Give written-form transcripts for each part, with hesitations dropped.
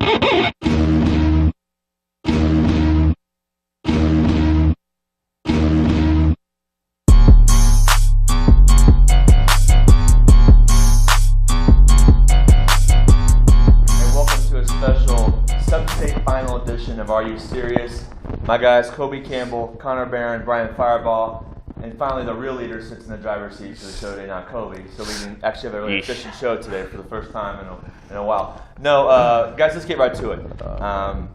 Of Are You Serious? My guys, Koby Campbell, Konner Barron, Firebaugh, and finally the real leader sits in the driver's seat for the show today, not Koby. So we can actually have a really efficient show today for the first time in a while. No, guys, let's get right to it.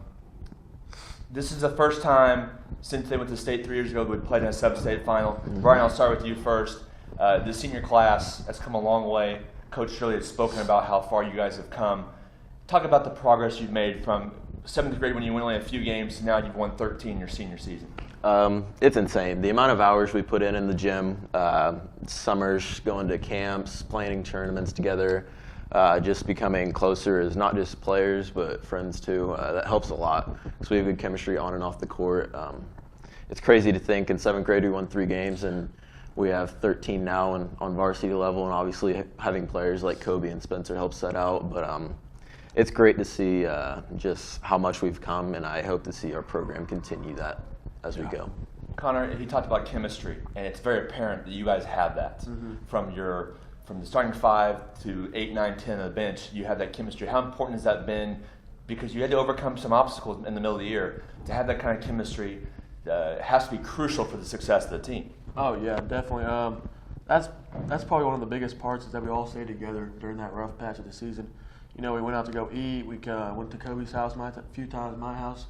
This is the first time since they went to state 3 years ago we played in a sub-state final. Brian, I'll start with you first. The senior class has come a long way. Coach Shirley has spoken about how far you guys have come. Talk about the progress you've made from 7th grade when you win only a few games to now you've won 13 your senior season. It's insane. The amount of hours we put in the gym, summers, going to camps, playing tournaments together, just becoming closer as not just players but friends too. That helps a lot because we have good chemistry on and off the court. It's crazy to think in 7th grade we won 3 games and we have 13 now on varsity level, and obviously having players like Koby and Spencer helps that out. But it's great to see just how much we've come, and I hope to see our program continue that as we go. Konner, he talked about chemistry, and it's very apparent that you guys have that. From the starting 5 to 8, 9, 10 on the bench, you have that chemistry. How important has that been? Because you had to overcome some obstacles in the middle of the year. To have that kind of chemistry has to be crucial for the success of the team. Oh yeah, definitely. That's probably one of the biggest parts is that we all stayed together during that rough patch of the season. You know, we went out to go eat. We went to Koby's house a few times, my house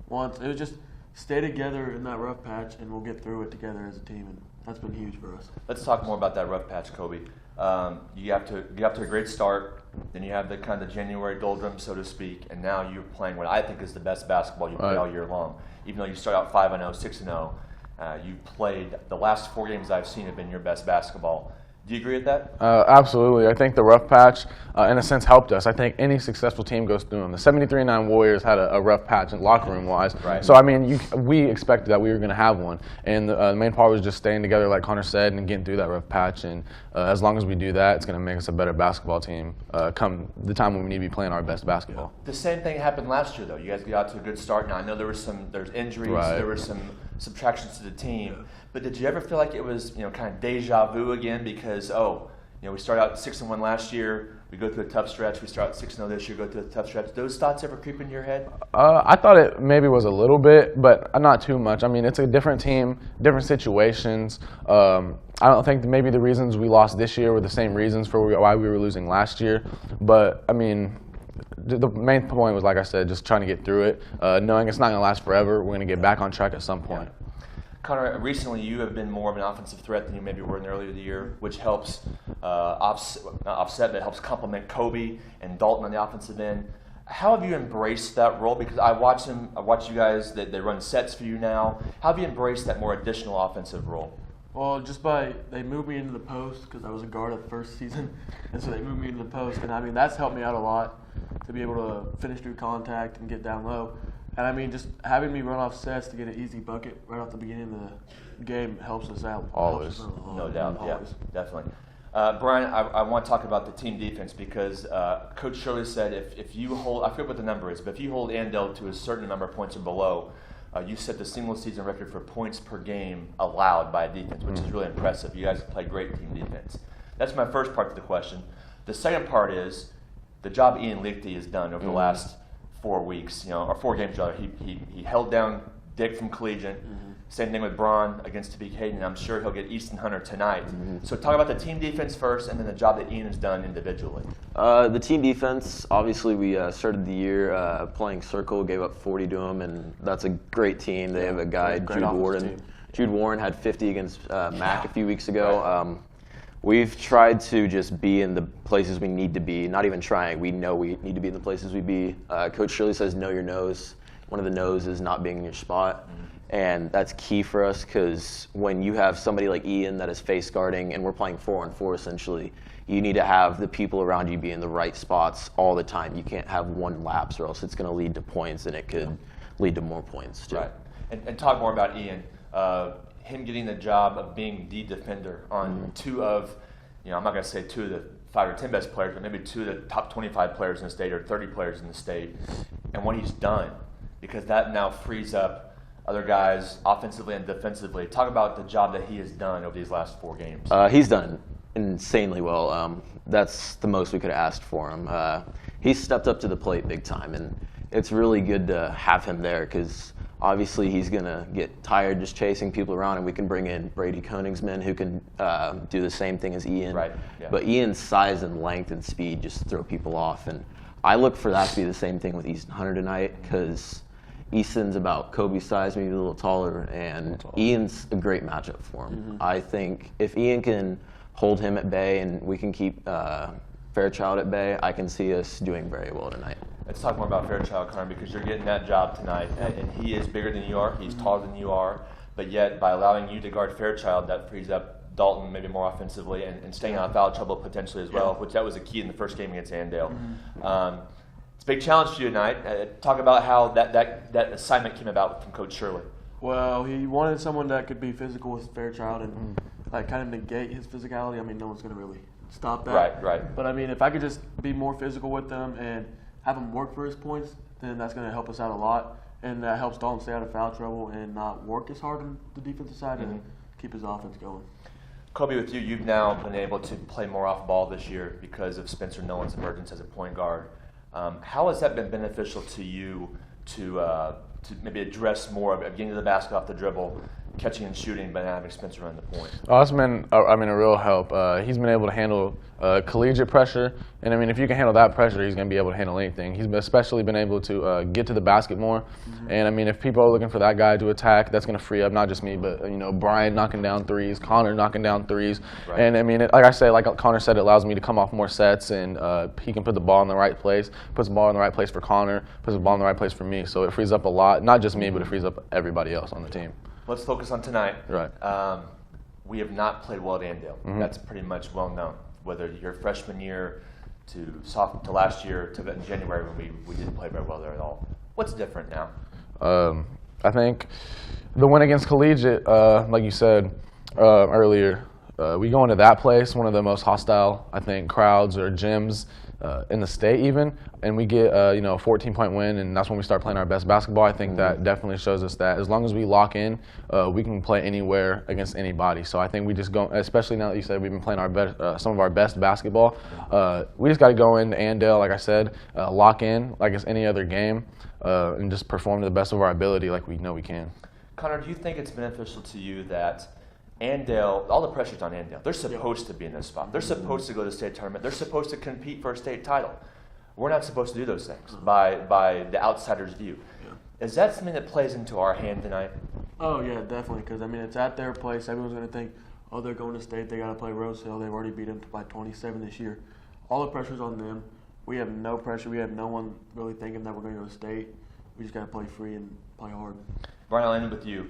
once. It was just stay together in that rough patch, and we'll get through it together as a team, and that's been huge for us. Let's talk more about that rough patch, Koby. You have to get up to a great start, then you have the kind of January doldrums, so to speak, and now you're playing what I think is the best basketball you play all year long. Even though you start out 5-0, 6-0, you've played the last 4 games I've seen have been your best basketball. Do you agree with that? Absolutely. I think the rough patch, in a sense, helped us. I think any successful team goes through them. The 73-9 Warriors had a rough patch in locker room-wise. Right. So, I mean, we expected that we were going to have one. And the main part was just staying together, like Konner said, and getting through that rough patch. And as long as we do that, it's going to make us a better basketball team come the time when we need to be playing our best basketball. The same thing happened last year, though. You guys got out to a good start. Now, I know there's injuries, there were some subtractions to the team. But did you ever feel like it was, kind of deja vu again? Because, we started out 6-1 last year. We go through a tough stretch. We start out 6-0 this year. Go through a tough stretch. Those thoughts ever creep into your head? I thought it maybe was a little bit, but not too much. I mean, it's a different team, different situations. I don't think maybe the reasons we lost this year were the same reasons for why we were losing last year. But I mean, the main point was, like I said, just trying to get through it, knowing it's not going to last forever. We're going to get back on track at some point. Yeah. Konner, recently you have been more of an offensive threat than you maybe were in earlier in the year, which helps offset, but helps complement Koby and Dalton on the offensive end. How have you embraced that role? Because I watch you guys, they run sets for you now. How have you embraced that more additional offensive role? Well, they moved me into the post because I was a guard at the first season, and so they moved me into the post. And I mean, that's helped me out a lot to be able to finish through contact and get down low. And I mean, just having me run off sets to get an easy bucket right off the beginning of the game helps us out. Always. No doubt. Always. Yeah, definitely. Brian, I want to talk about the team defense because Coach Shirley said if you hold, I forget what the number is, but if you hold Andell to a certain number of points or below, you set the single season record for points per game allowed by a defense, which is really impressive. You guys play great team defense. That's my first part of the question. The second part is the job Ian Lichty has done over the last 4 weeks, or 4 games rather. He held down Dick from Collegiate. Same thing with Braun against Topeka Hayden, and I'm sure he'll get Easton Hunter tonight. So talk about the team defense first, and then the job that Ian has done individually. The team defense, obviously we started the year playing circle, gave up 40 to them, and that's a great team. They have a guy, Jude Warren. Jude Warren had 50 against Mac a few weeks ago. Right. We've tried to just be in the places we need to be, not even trying. We know we need to be in the places we be. Coach Shirley says know your nose. One of the no's is not being in your spot. And that's key for us because when you have somebody like Ian that is face guarding and we're playing 4-on-4 essentially, you need to have the people around you be in the right spots all the time. You can't have one lapse or else it's going to lead to points and it could lead to more points too. Right. And talk more about Ian. Him getting the job of being the defender on 2 of, I'm not going to say 2 of the 5 or 10 best players, but maybe 2 of the top 25 players in the state or 30 players in the state, and what he's done, because that now frees up other guys offensively and defensively. Talk about the job that he has done over these last 4 games. He's done insanely well. That's the most we could have asked for him. He's stepped up to the plate big time, and it's really good to have him there because obviously he's going to get tired just chasing people around, and we can bring in Brady Koningsman who can do the same thing as Ian. Right. Yeah. But Ian's size and length and speed just throw people off, and I look for that to be the same thing with Easton Hunter tonight because Easton's about Kobe's size, maybe a little taller, and Ian's a great matchup for him. Mm-hmm. I think if Ian can hold him at bay and we can keep Fairchild at bay, I can see us doing very well tonight. Let's talk more about Fairchild, Connor, because you're getting that job tonight, and he is bigger than you are, he's taller than you are, but yet by allowing you to guard Fairchild, that frees up Dalton maybe more offensively and staying out of foul trouble potentially as well, which that was a key in the first game against Andale. Mm-hmm. It's a big challenge for you tonight. Talk about how that assignment came about from Coach Shirley. Well, he wanted someone that could be physical with Fairchild and like kind of negate his physicality. I mean, no one's going to really stop that. Right. But I mean, if I could just be more physical with them and have him work for his points, then that's going to help us out a lot. And that helps Dalton stay out of foul trouble and not work as hard on the defensive side and keep his offense going. Koby, with you, you've now been able to play more off ball this year because of Spencer Nolan's emergence as a point guard. How has that been beneficial to you to maybe address more of getting to the basket off the dribble, catching and shooting, but not having Spencer run the point? Oh, it's been, a real help. He's been able to handle collegiate pressure, and I mean, if you can handle that pressure, he's going to be able to handle anything. He's especially been able to get to the basket more, and I mean, if people are looking for that guy to attack, that's going to free up not just me, but Brian knocking down threes, Connor knocking down threes, and I mean, like Connor said, it allows me to come off more sets, and he can put the ball in the right place, puts the ball in the right place for Connor, puts the ball in the right place for me, so it frees up a lot, not just me, but it frees up everybody else on the team. Let's focus on tonight. Right. We have not played well at Andale. That's pretty much well known. Whether your freshman year to last year to in January when we didn't play very well there at all. What's different now? I think the win against Collegiate, like you said earlier, we go into that place, one of the most hostile, I think, crowds or gyms in the state even, and we get a 14-point win, and that's when we start playing our best basketball. I think that definitely shows us that as long as we lock in, we can play anywhere against anybody. So I think we just go, especially now that you said we've been playing our best, some of our best basketball, we just got to go into Andale, like I said, lock in like it's any other game, and just perform to the best of our ability like we know we can. Connor, do you think it's beneficial to you that Andale, all the pressure's on Andale. They're supposed to be in this spot. They're supposed to go to the state tournament. They're supposed to compete for a state title. We're not supposed to do those things by the outsider's view. Yeah. Is that something that plays into our hand tonight? Oh, yeah, definitely, because, I mean, it's at their place. Everyone's going to think, oh, they're going to state. They got to play Rose Hill. They've already beat them by 27 this year. All the pressure's on them. We have no pressure. We have no one really thinking that we're going to go to state. We just got to play free and play hard. Brian, I'll end with you.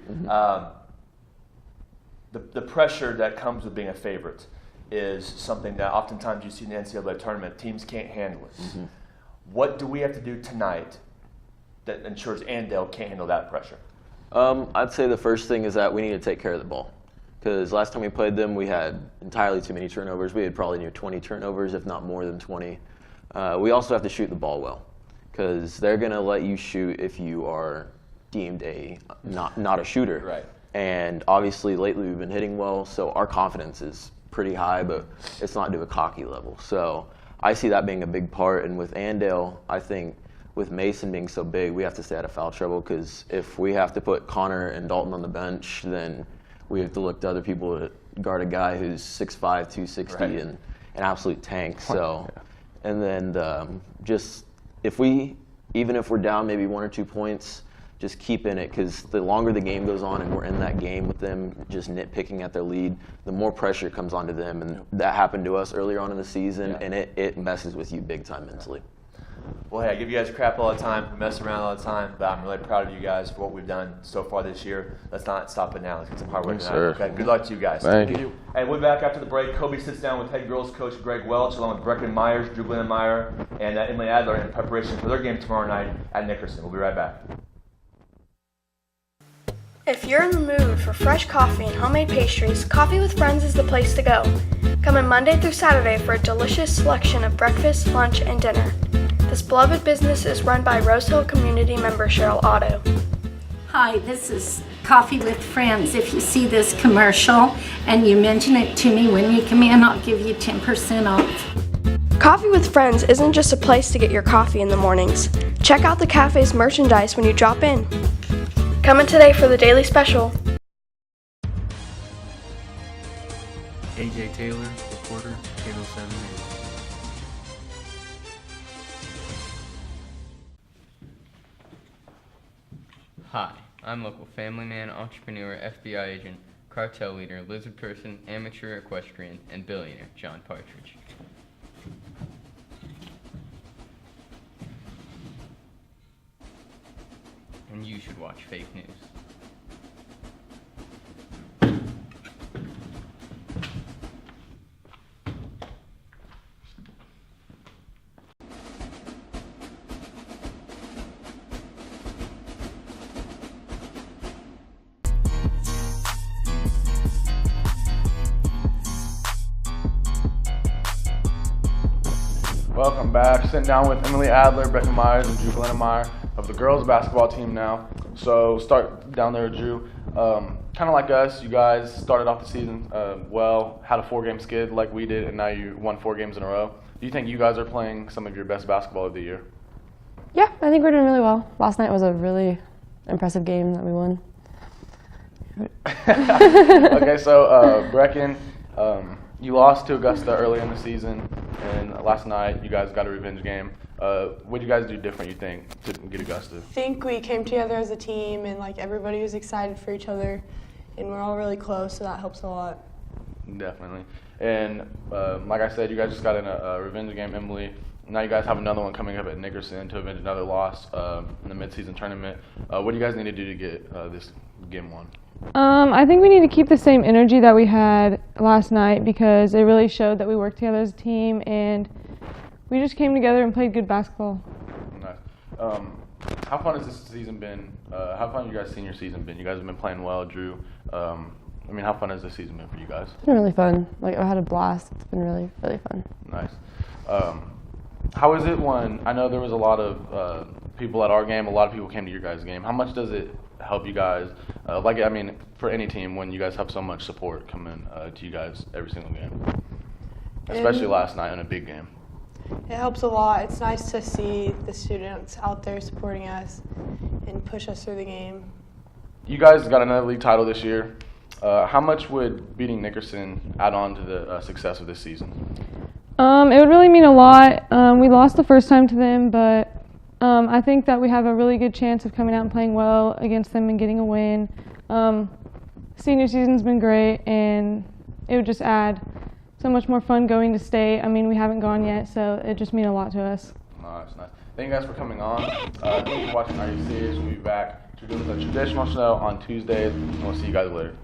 The pressure that comes with being a favorite is something that oftentimes you see in the NCAA tournament. Teams can't handle it. What do we have to do tonight that ensures Andale can't handle that pressure? I'd say the first thing is that we need to take care of the ball. Because last time we played them, we had entirely too many turnovers. We had probably near 20 turnovers, if not more than 20. We also have to shoot the ball well. Because they're going to let you shoot if you are deemed not a shooter. Right. And obviously lately we've been hitting well, so our confidence is pretty high, but it's not to a cocky level. So I see that being a big part. And with Andale, I think with Mason being so big, we have to stay out of foul trouble, because if we have to put Connor and Dalton on the bench, then we have to look to other people to guard a guy who's 6'5", 260, and an absolute tank. So, and then just even if we're down maybe 1 or 2 points, just keep in it, because the longer the game goes on and we're in that game with them just nitpicking at their lead, the more pressure comes onto them. And that happened to us earlier on in the season, and it messes with you big time mentally. Well, hey, I give you guys crap all the time, we mess around all the time, but I'm really proud of you guys for what we've done so far this year. Let's not stop it now. Let's get some hard work tonight. Okay? Good luck to you guys. Thank you. And we'll be back after the break. Koby sits down with head girls coach Greg Welch, along with Brecken Myers, Drew Glennemeyer, and Emily Adler in preparation for their game tomorrow night at Nickerson. We'll be right back. If you're in the mood for fresh coffee and homemade pastries, Coffee with Friends is the place to go. Come in Monday through Saturday for a delicious selection of breakfast, lunch, and dinner. This beloved business is run by Rose Hill community member Cheryl Otto. Hi, this is Coffee with Friends. If you see this commercial and you mention it to me when you come in, I'll give you 10% off. Coffee with Friends isn't just a place to get your coffee in the mornings. Check out the cafe's merchandise when you drop in. Come in today for the daily special. AJ Taylor, reporter, Channel 7 News. Hi, I'm local family man, entrepreneur, FBI agent, cartel leader, lizard person, amateur equestrian, and billionaire John Partridge. And you should watch fake news. Welcome back. Sitting down with Emily Adler, Becca Myers, and Drew Glennemeyer of the girls basketball team now. So start down there, Drew. Kind of like us, you guys started off the season well, had a 4-game skid like we did, and now you won 4 games in a row. Do you think you guys are playing some of your best basketball of the year? Yeah, I think we're doing really well. Last night was a really impressive game that we won. Okay, so Brecken, you lost to Augusta early in the season, and last night you guys got a revenge game. What did you guys do different, you think, to get Augusta? I think we came together as a team, and everybody was excited for each other, and we're all really close, so that helps a lot. Definitely. And like I said, you guys just got in a revenge game, Emily. Now you guys have another one coming up at Nickerson to avenge another loss in the midseason tournament. What do you guys need to do to get this game won? I think we need to keep the same energy that we had last night because it really showed that we worked together as a team and we just came together and played good basketball. Nice. How fun has this season been? How fun has you guys' senior season been? You guys have been playing well, Drew. How fun has this season been for you guys? It's been really fun. I had a blast. It's been really, really fun. Nice. How is it when, I know there was a lot of people at our game, a lot of people came to your guys' game. How much does it help you guys, for any team, when you guys have so much support coming to you guys every single game? Especially last night in a big game. It helps a lot. It's nice to see the students out there supporting us and push us through the game. You guys got another league title this year. How much would beating Nickerson add on to the success of this season? It would really mean a lot. We lost the first time to them, but I think that we have a really good chance of coming out and playing well against them and getting a win. Senior season's been great, and it would just add so much more fun going to state. We haven't gone yet, so it just means a lot to us. Nice. Thank you guys for coming on. Thank you for watching Are You Serious? We'll be back to do the traditional show on Tuesdays, and we'll see you guys later.